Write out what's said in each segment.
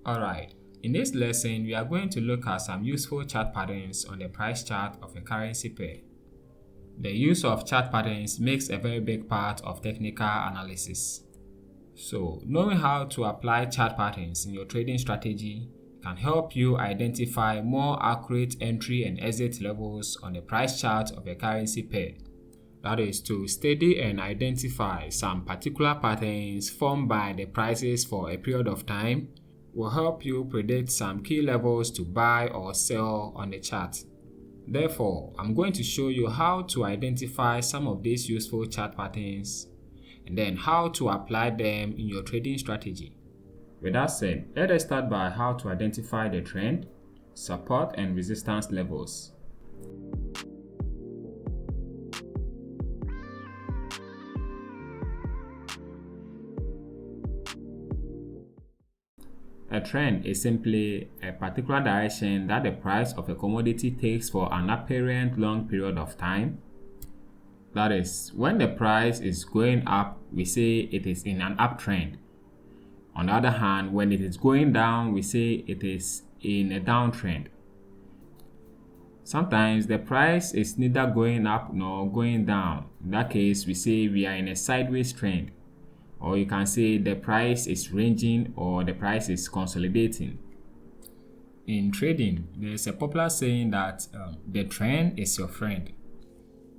Alright, in this lesson we are going to look at some useful chart patterns on the price chart of a currency pair. The use of chart patterns makes a very big part of technical analysis. So, knowing how to apply chart patterns in your trading strategy can help you identify more accurate entry and exit levels on the price chart of a currency pair. That is, to study and identify some particular patterns formed by the prices for a period of time will help you predict some key levels to buy or sell on the chart. Therefore, I'm going to show you how to identify some of these useful chart patterns and then how to apply them in your trading strategy. With that said, let us start by how to identify the trend, support and resistance levels. A trend is simply a particular direction that the price of a commodity takes for an apparent long period of time. That is, when the price is going up, we say it is in an uptrend. On the other hand, when it is going down, we say it is in a downtrend. Sometimes the price is neither going up nor going down. In that case, we say we are in a sideways trend. Or you can say the price is ranging or the price is consolidating. In trading, there's a popular saying that the trend is your friend,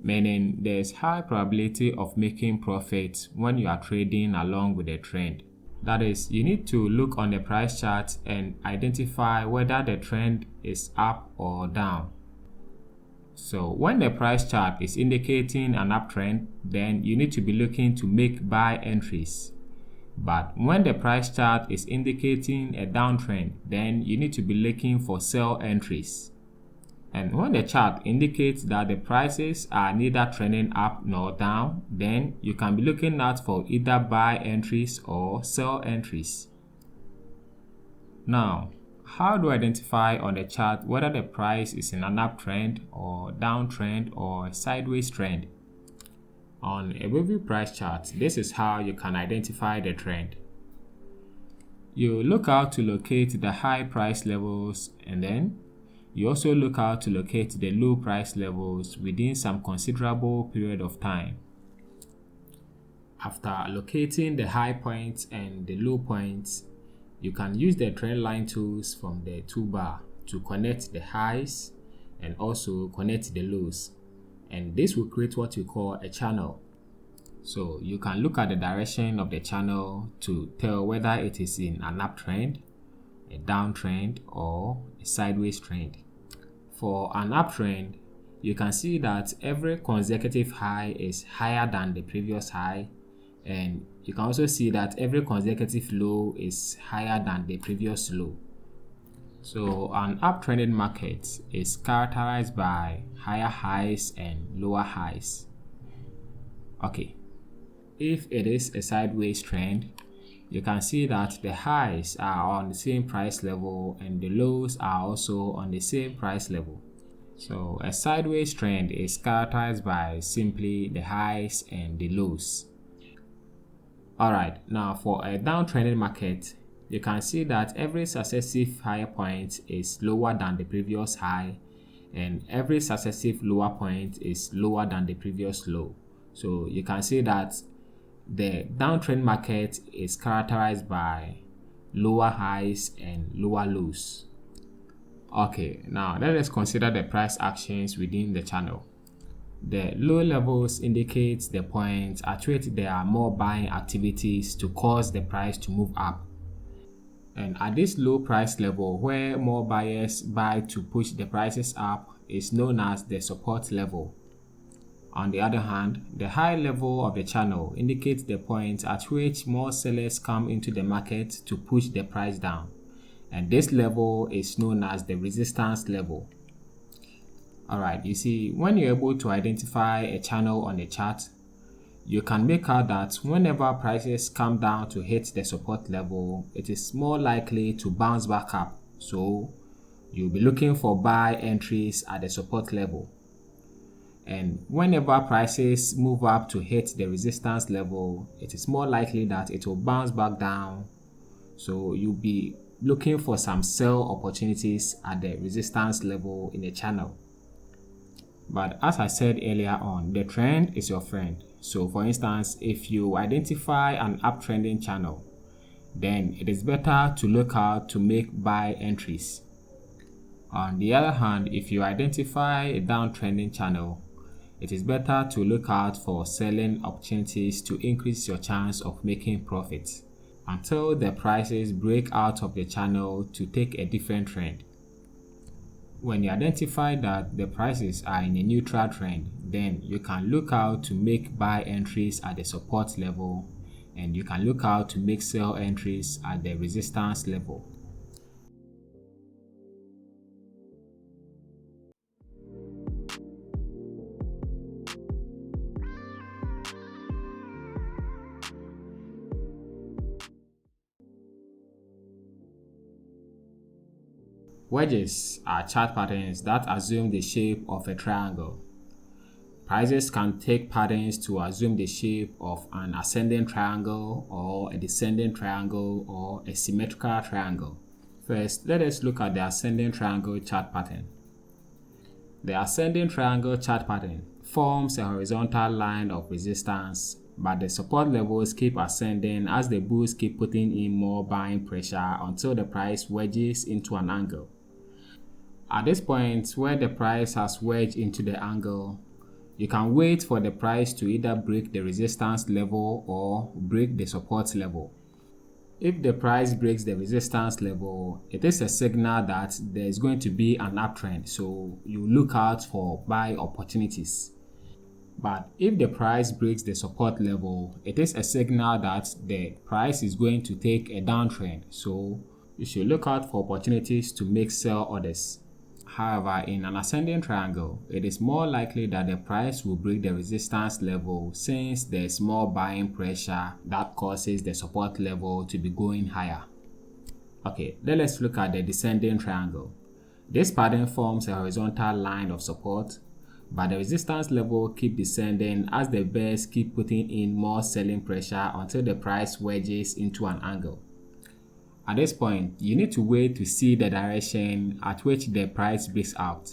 meaning there's high probability of making profit when you are trading along with the trend. That is, you need to look on the price chart and identify whether the trend is up or down. So when the price chart is indicating an uptrend, then you need to be looking to make buy entries. But when the price chart is indicating a downtrend, then you need to be looking for sell entries. And when the chart indicates that the prices are neither trending up nor down, then you can be looking out for either buy entries or sell entries. Now, how do I identify on the chart whether the price is in an uptrend or downtrend or sideways trend? On a wavy price chart, this is how you can identify the trend. You look out to locate the high price levels, and then you also look out to locate the low price levels within some considerable period of time. After locating the high points and the low points, you can use the trend line tools from the toolbar to connect the highs and also connect the lows. And this will create what we call a channel. So you can look at the direction of the channel to tell whether it is in an uptrend, a downtrend, or a sideways trend. For an uptrend, you can see that every consecutive high is higher than the previous high, and you can also see that every consecutive low is higher than the previous low. So an uptrending market is characterized by higher highs and lower highs. Okay, if it is a sideways trend, you can see that the highs are on the same price level and the lows are also on the same price level. So a sideways trend is characterized by simply the highs and the lows. Alright, now for a downtrending market, you can see that every successive higher point is lower than the previous high and every successive lower point is lower than the previous low. So you can see that the downtrend market is characterized by lower highs and lower lows. Okay, now let us consider the price actions within the channel. The low levels indicate the point at which there are more buying activities to cause the price to move up. And at this low price level where more buyers buy to push the prices up is known as the support level. On the other hand, the high level of the channel indicates the point at which more sellers come into the market to push the price down. And this level is known as the resistance level. Alright, you see, when you're able to identify a channel on the chart, you can make out that whenever prices come down to hit the support level, it is more likely to bounce back up. So you'll be looking for buy entries at the support level. And whenever prices move up to hit the resistance level, it is more likely that it will bounce back down. So you'll be looking for some sell opportunities at the resistance level in the channel. But as I said earlier on, the trend is your friend. So for instance, if you identify an uptrending channel, then it is better to look out to make buy entries. On the other hand, if you identify a downtrending channel, it is better to look out for selling opportunities to increase your chance of making profits until the prices break out of the channel to take a different trend. When you identify that the prices are in a neutral trend, then you can look out to make buy entries at the support level, and you can look out to make sell entries at the resistance level. Wedges are chart patterns that assume the shape of a triangle. Prices can take patterns to assume the shape of an ascending triangle or a descending triangle or a symmetrical triangle. First, let us look at the ascending triangle chart pattern. The ascending triangle chart pattern forms a horizontal line of resistance, but the support levels keep ascending as the bulls keep putting in more buying pressure until the price wedges into an angle. At this point where the price has wedged into the angle, you can wait for the price to either break the resistance level or break the support level. If the price breaks the resistance level, it is a signal that there is going to be an uptrend, so you look out for buy opportunities. But if the price breaks the support level, it is a signal that the price is going to take a downtrend, so you should look out for opportunities to make sell orders. However, in an ascending triangle, it is more likely that the price will break the resistance level since there is more buying pressure that causes the support level to be going higher. Okay, let us look at the descending triangle. This pattern forms a horizontal line of support, but the resistance level keeps descending as the bears keep putting in more selling pressure until the price wedges into an angle. At this point, you need to wait to see the direction at which the price breaks out.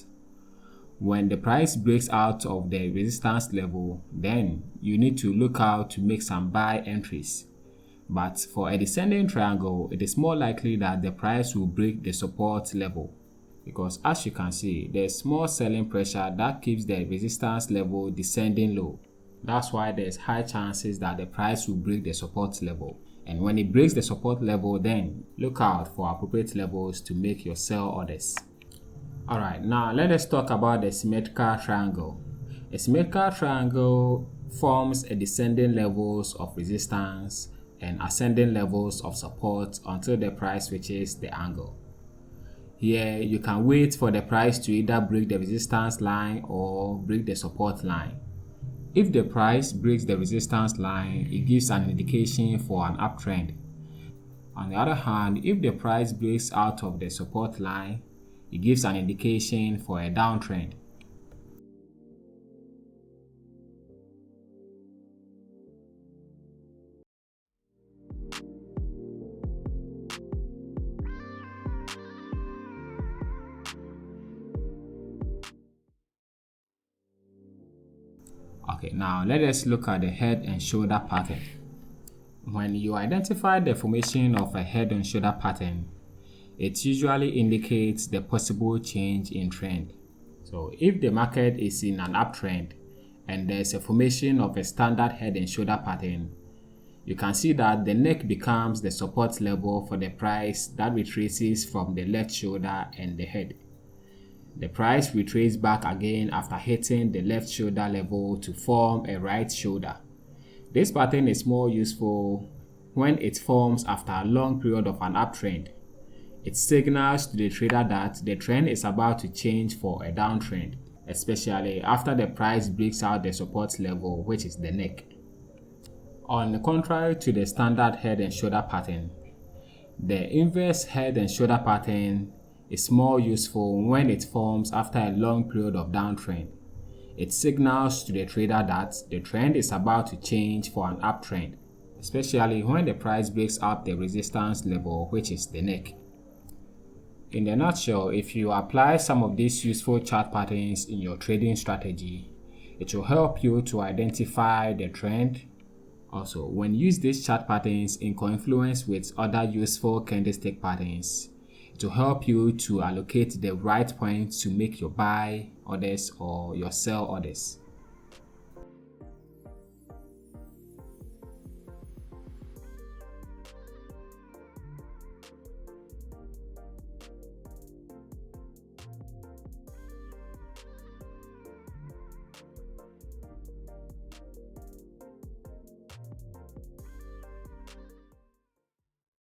When the price breaks out of the resistance level, then you need to look out to make some buy entries. But for a descending triangle, it is more likely that the price will break the support level, because as you can see, there's more selling pressure that keeps the resistance level descending low. That's why there's high chances that the price will break the support level. And when it breaks the support level, then look out for appropriate levels to make your sell orders. Alright, now let us talk about the symmetrical triangle. A symmetrical triangle forms a descending levels of resistance and ascending levels of support until the price reaches the angle. Here, you can wait for the price to either break the resistance line or break the support line. If the price breaks the resistance line, it gives an indication for an uptrend. On the other hand, if the price breaks out of the support line, it gives an indication for a downtrend. Okay, now let us look at the head and shoulder pattern. When you identify the formation of a head and shoulder pattern, it usually indicates the possible change in trend. So if the market is in an uptrend and there's a formation of a standard head and shoulder pattern, you can see that the neck becomes the support level for the price that retraces from the left shoulder and the head. The price retraces back again after hitting the left shoulder level to form a right shoulder. This pattern is more useful when it forms after a long period of an uptrend. It signals to the trader that the trend is about to change for a downtrend, especially after the price breaks out the support level, which is the neck. On the contrary to the standard head and shoulder pattern, the inverse head and shoulder pattern is more useful when it forms after a long period of downtrend. It signals to the trader that the trend is about to change for an uptrend, especially when the price breaks out the resistance level, which is the neck. In a nutshell, if you apply some of these useful chart patterns in your trading strategy, it will help you to identify the trend. Also, when you use these chart patterns in confluence with other useful candlestick patterns, it will help you to allocate the right points to make your buy orders or your sell orders.